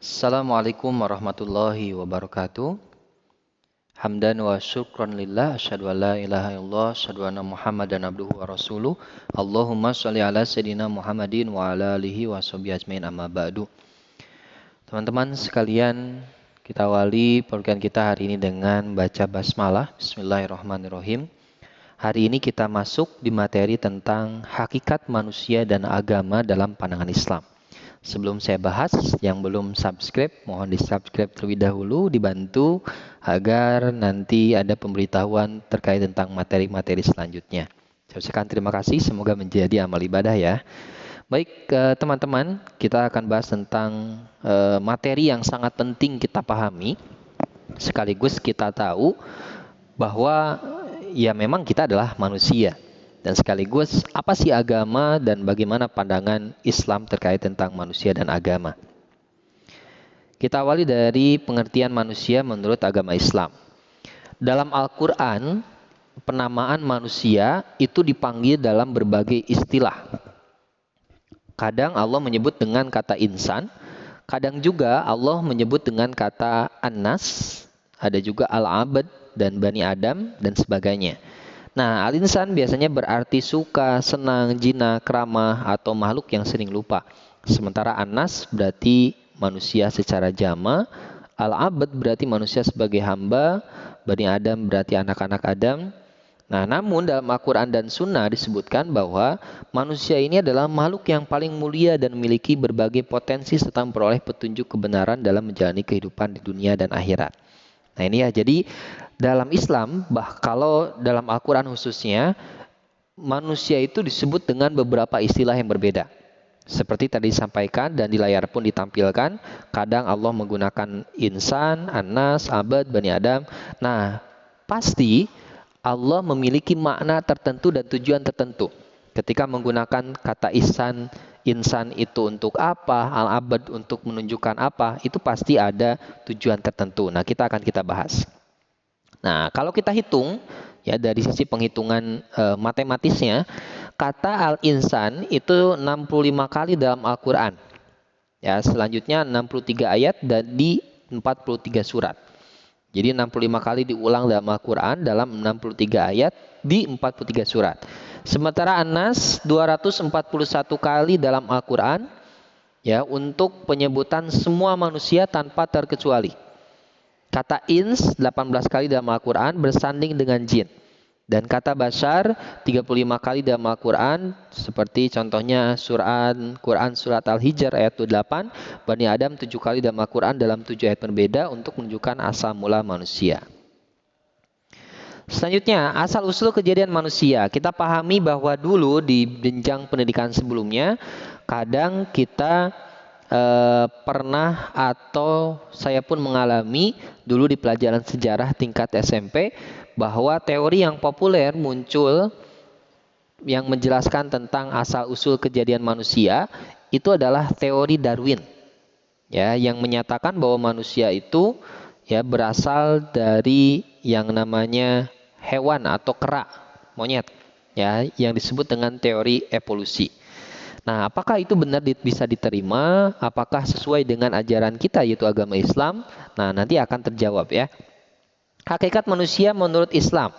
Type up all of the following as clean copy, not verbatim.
Assalamualaikum warahmatullahi wabarakatuh. Hamdan wa syukran lillah, asyhadu an la ilaha illallah, asyhadu anna Muhammadan abduhu wa rasuluh. Allahumma sholli ala sayyidina Muhammadin wa ala alihi wa sahbihi ajmain, amma ba'du. Teman-teman sekalian, kita awali program kita hari ini dengan baca basmalah. Bismillahirrahmanirrahim. Hari ini kita masuk di materi tentang hakikat manusia dan agama dalam pandangan Islam. Sebelum saya bahas, yang belum subscribe, mohon di-subscribe terlebih dahulu, dibantu agar nanti ada pemberitahuan terkait tentang materi-materi selanjutnya. Saya ucapkan terima kasih, semoga menjadi amal ibadah ya. Baik teman-teman, kita akan bahas tentang materi yang sangat penting kita pahami, sekaligus kita tahu bahwa ya memang kita adalah manusia. Dan sekaligus apa sih agama dan bagaimana pandangan Islam terkait tentang manusia dan agama. Kita awali dari pengertian manusia menurut agama Islam. Dalam Al-Quran, penamaan manusia itu dipanggil dalam berbagai istilah. Kadang Allah menyebut dengan kata insan, kadang juga Allah menyebut dengan kata an-nas, ada juga al-abad dan bani Adam dan sebagainya. Nah, al-insan biasanya berarti suka, senang, jinak, ramah, atau makhluk yang sering lupa. Sementara an-nas berarti manusia secara jama, al-abad berarti manusia sebagai hamba, bani Adam berarti anak-anak Adam. Nah, namun dalam Al-Quran dan Sunnah disebutkan bahwa manusia ini adalah makhluk yang paling mulia dan memiliki berbagai potensi serta memperoleh petunjuk kebenaran dalam menjalani kehidupan di dunia dan akhirat. Nah ini ya, jadi dalam Islam, kalau dalam Al-Quran khususnya, manusia itu disebut dengan beberapa istilah yang berbeda. Seperti tadi disampaikan dan di layar pun ditampilkan, kadang Allah menggunakan insan, anas, abad, bani Adam. Nah, pasti Allah memiliki makna tertentu dan tujuan tertentu. Ketika menggunakan kata insan itu untuk apa, al-abad untuk menunjukkan apa, itu pasti ada tujuan tertentu. Nah, kita bahas. Nah, kalau kita hitung ya dari sisi penghitungan matematisnya, kata al-insan itu 65 kali dalam Al-Qur'an. Ya, selanjutnya 63 ayat dan di 43 surat. Jadi 65 kali diulang dalam Al-Qur'an dalam 63 ayat di 43 surat. Sementara An-Nas 241 kali dalam Al-Qur'an ya untuk penyebutan semua manusia tanpa terkecuali. Kata ins 18 kali dalam Al-Quran bersanding dengan jin. Dan kata bashar 35 kali dalam Al-Quran, seperti contohnya Quran surat Al-Hijr ayat 8, Bani Adam 7 kali dalam Al-Quran dalam 7 ayat berbeda untuk menunjukkan asal mula manusia. Selanjutnya, asal usul kejadian manusia. Kita pahami bahwa dulu di jenjang pendidikan sebelumnya, kadang kita pernah atau saya pun mengalami dulu di pelajaran sejarah tingkat SMP bahwa teori yang populer muncul yang menjelaskan tentang asal-usul kejadian manusia itu adalah teori Darwin. Ya, yang menyatakan bahwa manusia itu ya berasal dari yang namanya hewan atau kera, monyet, ya, yang disebut dengan teori evolusi. Nah, apakah itu benar bisa diterima? Apakah sesuai dengan ajaran kita yaitu agama Islam? Nah, nanti akan terjawab ya. Hakikat manusia menurut Islam.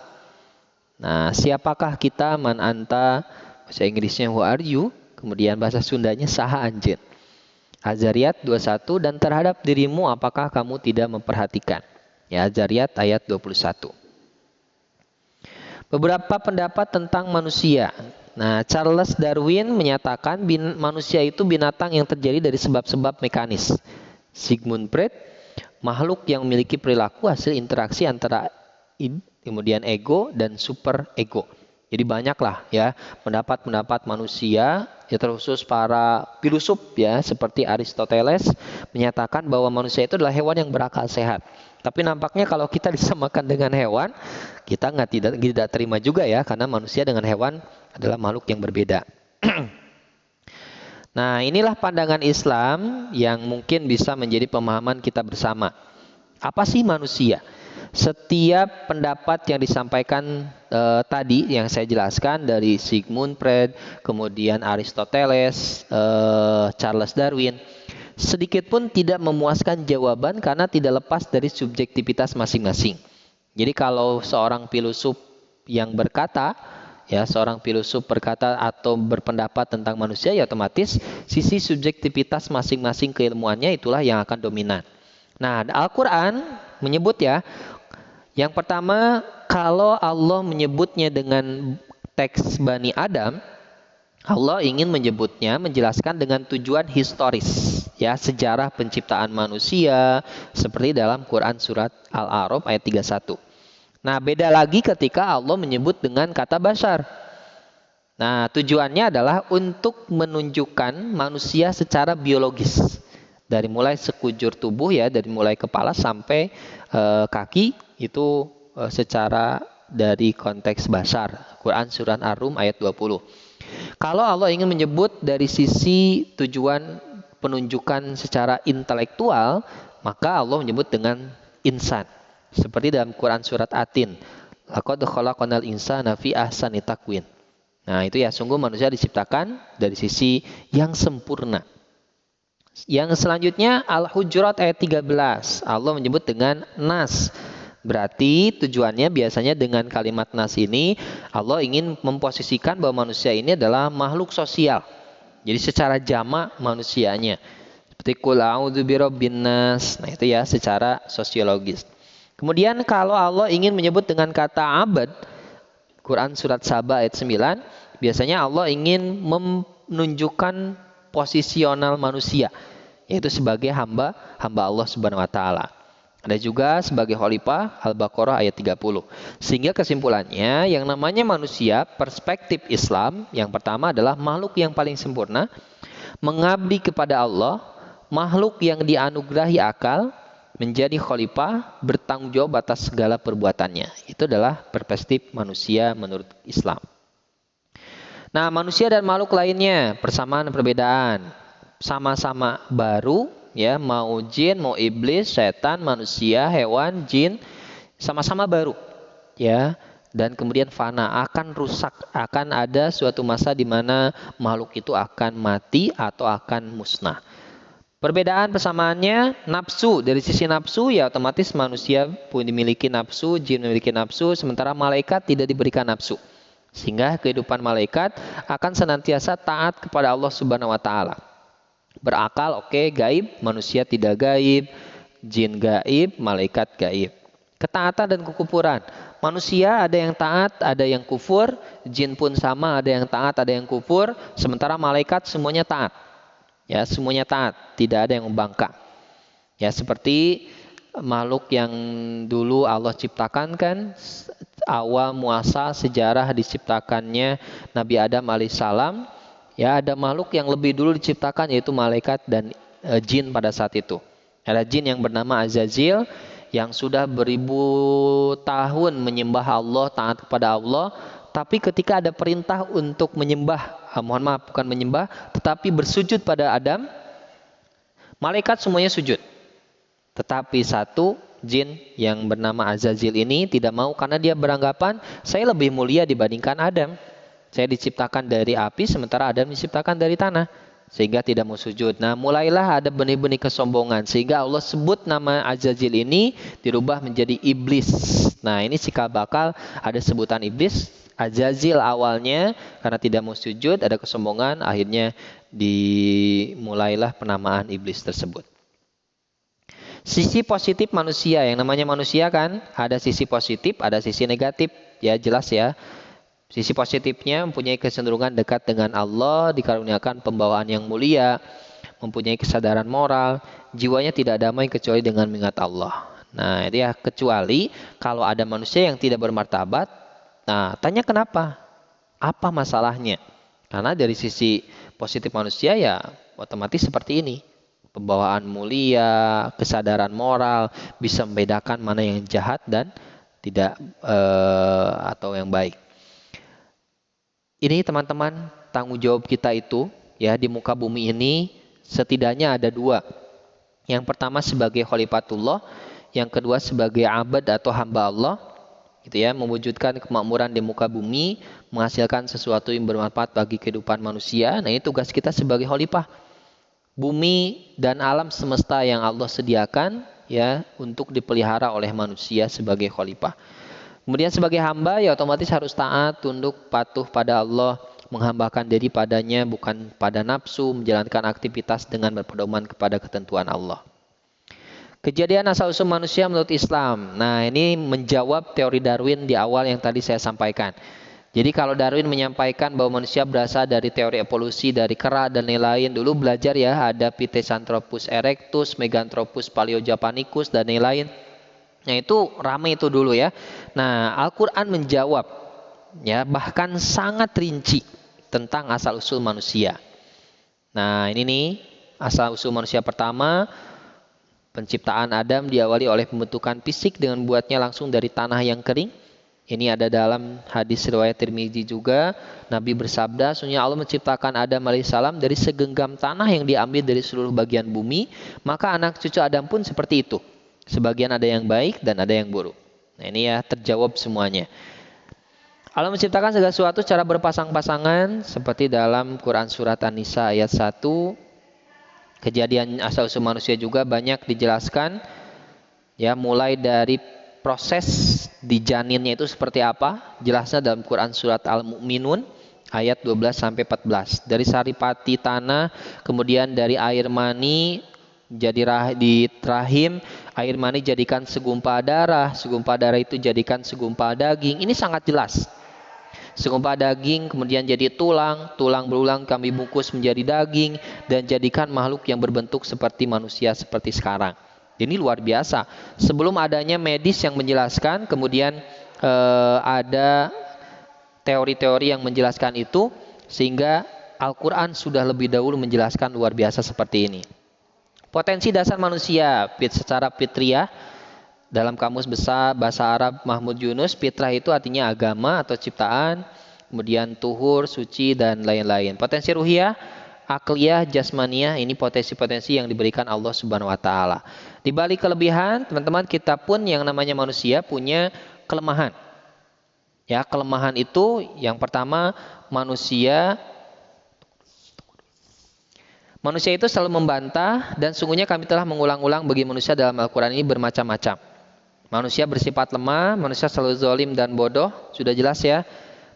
Nah, siapakah kita? Man anta? Bahasa Inggrisnya who are you? Kemudian bahasa Sundanya saha anjeun. Az-Zariyat 21 dan terhadap dirimu apakah kamu tidak memperhatikan? Ya, Az-Zariyat ayat 21. Beberapa pendapat tentang manusia. Nah, Charles Darwin menyatakan manusia itu binatang yang terjadi dari sebab-sebab mekanis. Sigmund Freud, makhluk yang memiliki perilaku hasil interaksi antara kemudian ego dan super ego. Jadi banyaklah ya pendapat-pendapat manusia, ya terkhusus para filsuf ya seperti Aristoteles menyatakan bahwa manusia itu adalah hewan yang berakal sehat. Tapi nampaknya kalau kita disamakan dengan hewan, kita tidak terima juga ya, karena manusia dengan hewan adalah makhluk yang berbeda. Nah, inilah pandangan Islam yang mungkin bisa menjadi pemahaman kita bersama. Apa sih manusia? Setiap pendapat yang disampaikan tadi yang saya jelaskan dari Sigmund Freud, kemudian Aristoteles, Charles Darwin, sedikit pun tidak memuaskan jawaban karena tidak lepas dari subjektivitas masing-masing. Jadi kalau seorang filosof yang berkata, ya seorang filosof berkata atau berpendapat tentang manusia, ya otomatis sisi subjektivitas masing-masing keilmuannya itulah yang akan dominan. Nah, Al-Quran menyebut ya, yang pertama kalau Allah menyebutnya dengan teks Bani Adam, Allah ingin menyebutnya, menjelaskan dengan tujuan historis, ya sejarah penciptaan manusia, seperti dalam Quran surat Al-A'raf ayat 31. Nah, beda lagi ketika Allah menyebut dengan kata bashar. Nah, tujuannya adalah untuk menunjukkan manusia secara biologis. Dari mulai sekujur tubuh ya, dari mulai kepala sampai kaki, itu secara dari konteks bashar. Quran surat Ar-Rum ayat 20. Kalau Allah ingin menyebut dari sisi tujuan penunjukan secara intelektual, maka Allah menyebut dengan insan. Seperti dalam Quran surat Atin, laqad khalaqnal insana fi ahsani taqwim. Nah, itu ya, sungguh manusia diciptakan dari sisi yang sempurna. Yang selanjutnya Al-Hujurat ayat 13. Allah menyebut dengan nas. Berarti tujuannya biasanya dengan kalimat nas ini Allah ingin memposisikan bahwa manusia ini adalah makhluk sosial. Jadi secara jamak manusianya. Seperti qul a'udzu birabbin nas. Nah, itu ya secara sosiologis. Kemudian kalau Allah ingin menyebut dengan kata abad, Quran surat Saba ayat 9, biasanya Allah ingin menunjukkan posisional manusia, yaitu sebagai hamba Allah Subhanahu wa taala. Ada juga sebagai khalifah, Al-Baqarah ayat 30. Sehingga kesimpulannya, yang namanya manusia, perspektif Islam yang pertama adalah makhluk yang paling sempurna, mengabdi kepada Allah, makhluk yang dianugerahi akal, menjadi khalifah, bertanggung jawab atas segala perbuatannya. Itu adalah perspektif manusia menurut Islam. Nah, manusia dan makhluk lainnya, persamaan dan perbedaan. Sama-sama baru, ya, mau jin, mau iblis, setan, manusia, hewan, jin, sama-sama baru, ya. Dan kemudian fana, akan rusak, akan ada suatu masa di mana makhluk itu akan mati atau akan musnah. Perbedaan persamaannya, nafsu. Dari sisi nafsu, ya otomatis manusia pun dimiliki nafsu, jin memiliki nafsu, sementara malaikat tidak diberikan nafsu. Sehingga kehidupan malaikat akan senantiasa taat kepada Allah Subhanahu wa taala. Berakal, oke, gaib, manusia tidak gaib, jin gaib, malaikat gaib. Ketaatan dan kekufuran. Manusia ada yang taat, ada yang kufur, jin pun sama, ada yang taat, ada yang kufur, sementara malaikat semuanya taat. Ya, semuanya taat, tidak ada yang membangkang. Ya, seperti makhluk yang dulu Allah ciptakan kan, awal muasal sejarah diciptakannya Nabi Adam alaihissalam, ya ada makhluk yang lebih dulu diciptakan yaitu malaikat dan jin pada saat itu. Ada jin yang bernama Azazil yang sudah beribu tahun menyembah Allah, taat kepada Allah, tapi ketika ada perintah untuk menyembah, mohon maaf bukan menyembah, tetapi bersujud pada Adam, malaikat semuanya sujud. Tetapi satu jin yang bernama Azazil ini tidak mau karena dia beranggapan saya lebih mulia dibandingkan Adam. Saya diciptakan dari api sementara Adam diciptakan dari tanah. Sehingga tidak mau sujud. Nah, mulailah ada benih-benih kesombongan. Sehingga Allah sebut nama Azazil ini dirubah menjadi iblis. Nah, ini cikal bakal ada sebutan iblis. Azazil awalnya karena tidak mau sujud, ada kesombongan, akhirnya dimulailah penamaan iblis tersebut. Sisi positif manusia, yang namanya manusia kan ada sisi positif, ada sisi negatif, ya jelas ya. Sisi positifnya mempunyai kecenderungan dekat dengan Allah, dikaruniakan pembawaan yang mulia, mempunyai kesadaran moral, jiwanya tidak damai kecuali dengan mengingat Allah. Nah, itu ya, kecuali kalau ada manusia yang tidak bermartabat. Nah, tanya kenapa? Apa masalahnya? Karena dari sisi positif manusia ya otomatis seperti ini. Pembawaan mulia, kesadaran moral, bisa membedakan mana yang jahat dan tidak atau yang baik. Ini teman-teman, tanggung jawab kita itu ya di muka bumi ini setidaknya ada dua. Yang pertama sebagai khalifatullah, yang kedua sebagai abad atau hamba Allah. Gitu ya, mewujudkan kemakmuran di muka bumi, menghasilkan sesuatu yang bermanfaat bagi kehidupan manusia. Nah, ini tugas kita sebagai khalifah. bumi dan alam semesta yang Allah sediakan ya untuk dipelihara oleh manusia sebagai khalifah. Kemudian sebagai hamba ya otomatis harus taat, tunduk, patuh pada Allah, menghambakan diri padanya bukan pada nafsu, menjalankan aktivitas dengan berpedoman kepada ketentuan Allah. Kejadian asal-usul manusia menurut Islam. Nah, ini menjawab teori Darwin di awal yang tadi saya sampaikan. Jadi kalau Darwin menyampaikan bahwa manusia berasal dari teori evolusi dari kera dan lain-lain, dulu belajar ya ada Pithecanthropus erectus, Meganthropus paleojapanicus dan lain-lain. Nah, itu ramai itu dulu ya. Nah, Al-Qur'an menjawab ya bahkan sangat rinci tentang asal-usul manusia. Nah, ini nih asal-usul manusia pertama. Penciptaan Adam diawali oleh pembentukan fisik dengan buatnya langsung dari tanah yang kering. Ini ada dalam hadis riwayat Tirmizi juga. Nabi bersabda, sesungguhnya Allah menciptakan Adam alaihissalam dari segenggam tanah yang diambil dari seluruh bagian bumi. Maka anak cucu Adam pun seperti itu. Sebagian ada yang baik dan ada yang buruk. Nah, ini ya terjawab semuanya. Allah menciptakan segala sesuatu secara berpasang-pasangan. Seperti dalam Quran Surat An-Nisa ayat 1. Kejadian asal-usul manusia juga banyak dijelaskan ya, mulai dari proses di janinnya itu seperti apa, jelasnya dalam Quran surat Al-Mu'minun ayat 12 sampai 14. Dari saripati tanah, kemudian dari air mani jadi di rahim, air mani jadikan segumpal darah itu jadikan segumpal daging. Ini sangat jelas. Segumpal daging kemudian jadi tulang, tulang berulang kami bungkus menjadi daging dan jadikan makhluk yang berbentuk seperti manusia seperti sekarang. Ini luar biasa. Sebelum adanya medis yang menjelaskan, kemudian ada teori-teori yang menjelaskan itu, sehingga Al-Quran sudah lebih dahulu menjelaskan luar biasa seperti ini. Potensi dasar manusia secara fitriah. Dalam kamus besar bahasa Arab Mahmud Yunus, fitrah itu artinya agama atau ciptaan, kemudian tuhur, suci, dan lain-lain. Potensi ruhiyah, akliyah, jasmaniyah, ini potensi-potensi yang diberikan Allah Subhanahu wa Ta'ala. Di balik kelebihan, teman-teman, kita pun yang namanya manusia punya kelemahan. Ya, kelemahan itu yang pertama, manusia itu selalu membantah, dan sungguhnya kami telah mengulang-ulang bagi manusia dalam Al-Quran ini bermacam-macam. Manusia bersifat lemah, manusia selalu zalim dan bodoh, sudah jelas ya.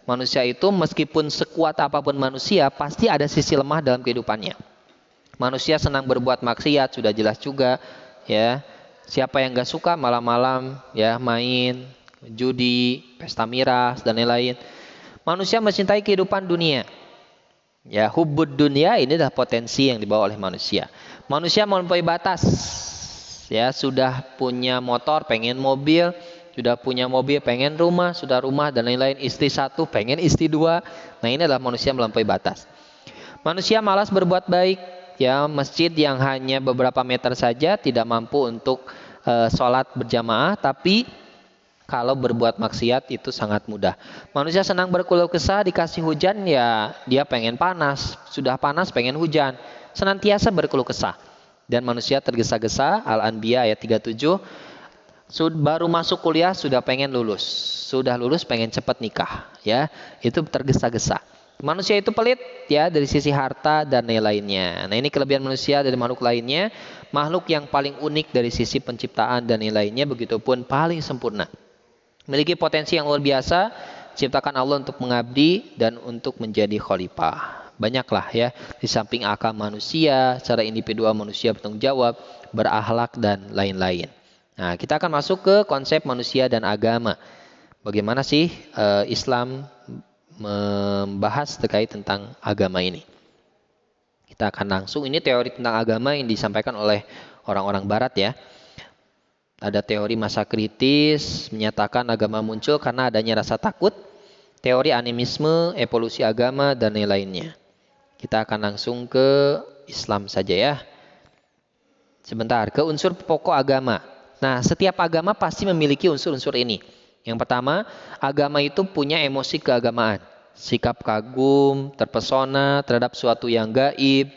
Manusia itu meskipun sekuat apapun manusia, pasti ada sisi lemah dalam kehidupannya. Manusia senang berbuat maksiat, sudah jelas juga ya. Siapa yang gak suka malam-malam ya main, judi, pesta miras dan lain-lain. Manusia mencintai kehidupan dunia. Ya, hubbud dunia ini adalah potensi yang dibawa oleh manusia. Manusia melampaui batas. Ya, sudah punya motor, pengen mobil, sudah punya mobil, pengen rumah, sudah rumah dan lain-lain, istri satu, pengen istri dua. Nah, ini adalah manusia melampaui batas. Manusia malas berbuat baik, ya, masjid yang hanya beberapa meter saja tidak mampu untuk sholat berjamaah, tapi kalau berbuat maksiat itu sangat mudah. Manusia senang berkeluh kesah, dikasih hujan ya dia pengen panas, sudah panas pengen hujan, senantiasa berkeluh kesah. Dan manusia tergesa-gesa, Al-Anbiya ayat 37, baru masuk kuliah sudah pengen lulus, sudah lulus pengen cepat nikah, ya itu tergesa-gesa. Manusia itu pelit ya dari sisi harta dan lain-lainnya. Nah, ini kelebihan manusia dari makhluk lainnya. Makhluk yang paling unik dari sisi penciptaan dan lain-lainnya, begitupun paling sempurna. Memiliki potensi yang luar biasa, ciptakan Allah untuk mengabdi dan untuk menjadi khalifah. Banyaklah ya, di samping akal manusia, secara individual manusia bertanggung jawab, berakhlak dan lain-lain. Nah, kita akan masuk ke konsep manusia dan agama. Bagaimana sih Islam membahas terkait tentang agama ini? Kita akan langsung, ini teori tentang agama yang disampaikan oleh orang-orang barat ya. Ada teori masa kritis, menyatakan agama muncul karena adanya rasa takut, teori animisme, evolusi agama, dan lain-lainnya. Kita akan langsung ke Islam saja ya. Sebentar, ke unsur pokok agama. Nah, setiap agama pasti memiliki unsur-unsur ini. Yang pertama, agama itu punya emosi keagamaan. Sikap kagum, terpesona terhadap suatu yang gaib,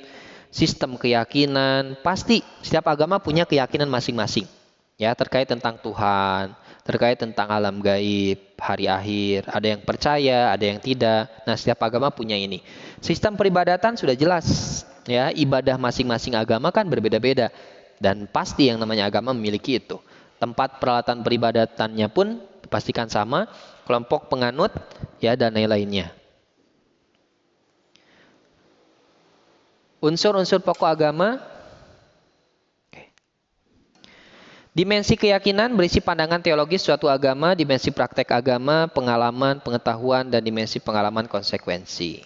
sistem keyakinan. Pasti setiap agama punya keyakinan masing-masing. Ya, terkait tentang Tuhan, terkait tentang alam gaib, hari akhir, ada yang percaya, ada yang tidak. Nah, setiap agama punya ini. Sistem peribadatan sudah jelas. ya ibadah masing-masing agama kan berbeda-beda dan pasti yang namanya agama memiliki itu. Tempat peralatan peribadatannya pun dipastikan sama, kelompok penganut ya dan lain-lainnya. Unsur-unsur pokok agama. Dimensi keyakinan berisi pandangan teologis suatu agama, dimensi praktek agama, pengalaman, pengetahuan, dan dimensi pengalaman konsekuensi.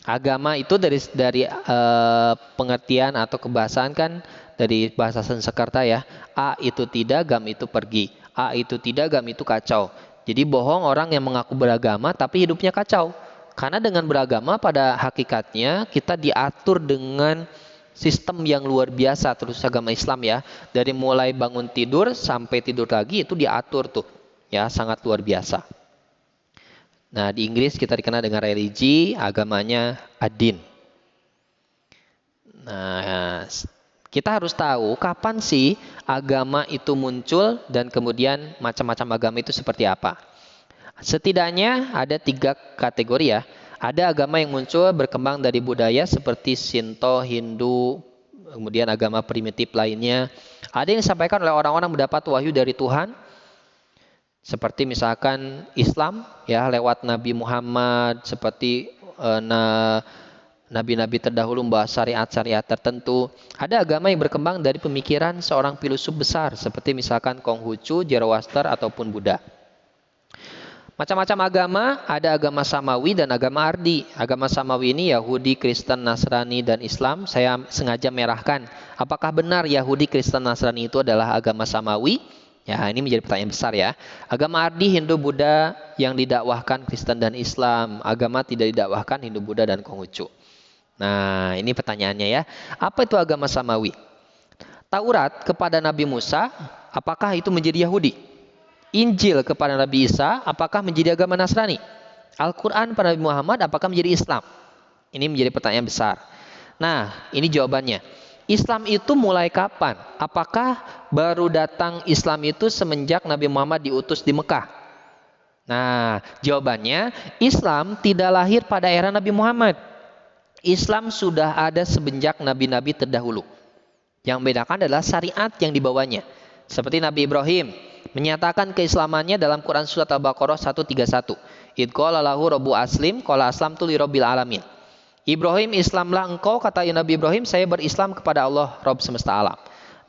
Agama itu dari pengertian atau kebahasaan kan dari bahasa Sanskerta ya. A itu tidak, gam itu pergi. A itu tidak, gam itu kacau. Jadi bohong orang yang mengaku beragama tapi hidupnya kacau. Karena dengan beragama pada hakikatnya kita diatur dengan sistem yang luar biasa terus agama Islam ya. Dari mulai bangun tidur sampai tidur lagi itu diatur tuh. Ya, sangat luar biasa. Nah, di Inggris kita dikenal dengan religi, agamanya ad-din. Nah, kita harus tahu kapan sih agama itu muncul dan kemudian macam-macam agama itu seperti apa. Setidaknya ada 3 kategori ya. Ada agama yang muncul berkembang dari budaya seperti Shinto, Hindu, kemudian agama primitif lainnya. Ada yang disampaikan oleh orang-orang mendapat wahyu dari Tuhan, seperti misalkan Islam ya lewat Nabi Muhammad, seperti nabi-nabi terdahulu membawa syariat-syariat tertentu. Ada agama yang berkembang dari pemikiran seorang filsuf besar, seperti misalkan Konghucu, Zoroaster ataupun Buddha. Macam-macam agama, ada agama Samawi dan agama Ardi. Agama Samawi ini Yahudi, Kristen, Nasrani, dan Islam. Saya sengaja merahkan. Apakah benar Yahudi, Kristen, Nasrani itu adalah agama Samawi? Ya, ini menjadi pertanyaan besar ya. Agama Ardi, Hindu, Buddha yang didakwahkan Kristen dan Islam. Agama tidak didakwahkan Hindu, Buddha, dan Konghucu. Nah, ini pertanyaannya ya. Apa itu agama Samawi? Taurat kepada Nabi Musa, apakah itu menjadi Yahudi? Injil kepada Nabi Isa, apakah menjadi agama Nasrani? Al-Quran pada Nabi Muhammad, apakah menjadi Islam? Ini menjadi pertanyaan besar. Nah, ini jawabannya. Islam itu mulai kapan? Apakah baru datang Islam itu semenjak Nabi Muhammad diutus di Mekah? Nah, jawabannya Islam tidak lahir pada era Nabi Muhammad. Islam sudah ada semenjak nabi-nabi terdahulu. Yang membedakan adalah syariat yang dibawanya. Seperti Nabi Ibrahim menyatakan keislamannya dalam Quran surat Al-Baqarah 131. Id qala lahu rabbu aslim qala aslamtu lirabbil alamin. Ibrahim, Islamlah engkau, kata Nabi Ibrahim, saya berislam kepada Allah Rabb semesta alam.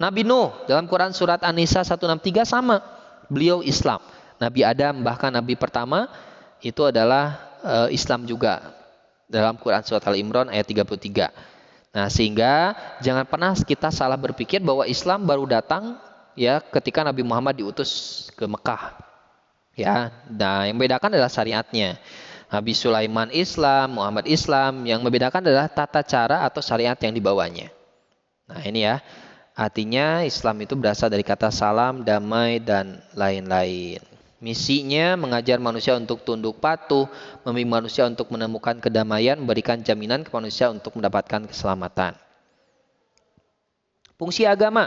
Nabi Nuh dalam Quran surat An-Nisa 163 sama, beliau Islam. Nabi Adam bahkan nabi pertama itu adalah Islam juga dalam Quran surat Al-Imran ayat 33. Nah, sehingga jangan pernah kita salah berpikir bahwa Islam baru datang ya ketika Nabi Muhammad diutus ke Mekah. Ya, nah yang membedakan adalah syariatnya. Nabi Sulaiman Islam, Muhammad Islam, yang membedakan adalah tata cara atau syariat yang dibawanya. Nah, ini ya. Artinya Islam itu berasal dari kata salam, damai dan lain-lain. Misinya mengajar manusia untuk tunduk patuh, membimbing manusia untuk menemukan kedamaian, memberikan jaminan ke manusia untuk mendapatkan keselamatan. Fungsi agama.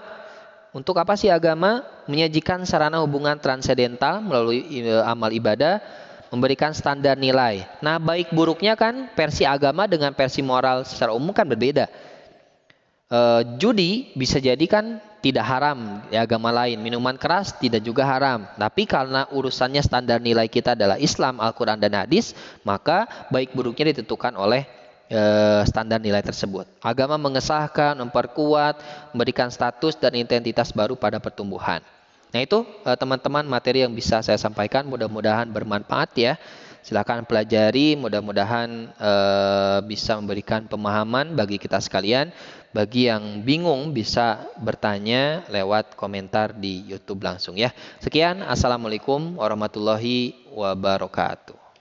Untuk apa sih agama? Menyajikan sarana hubungan transendental melalui amal ibadah, memberikan standar nilai. Nah, baik buruknya kan versi agama dengan versi moral secara umum kan berbeda. Judi bisa jadi kan tidak haram di agama lain. Minuman keras tidak juga haram. Tapi karena urusannya standar nilai kita adalah Islam, Al-Quran, dan hadis, maka baik buruknya ditentukan oleh standar nilai tersebut. Agama mengesahkan, memperkuat, memberikan status dan identitas baru pada pertumbuhan. Nah, itu teman-teman materi yang bisa saya sampaikan, mudah-mudahan bermanfaat ya. Silakan pelajari, mudah-mudahan bisa memberikan pemahaman bagi kita sekalian. Bagi yang bingung bisa bertanya lewat komentar di YouTube langsung ya. Sekian, assalamualaikum warahmatullahi wabarakatuh.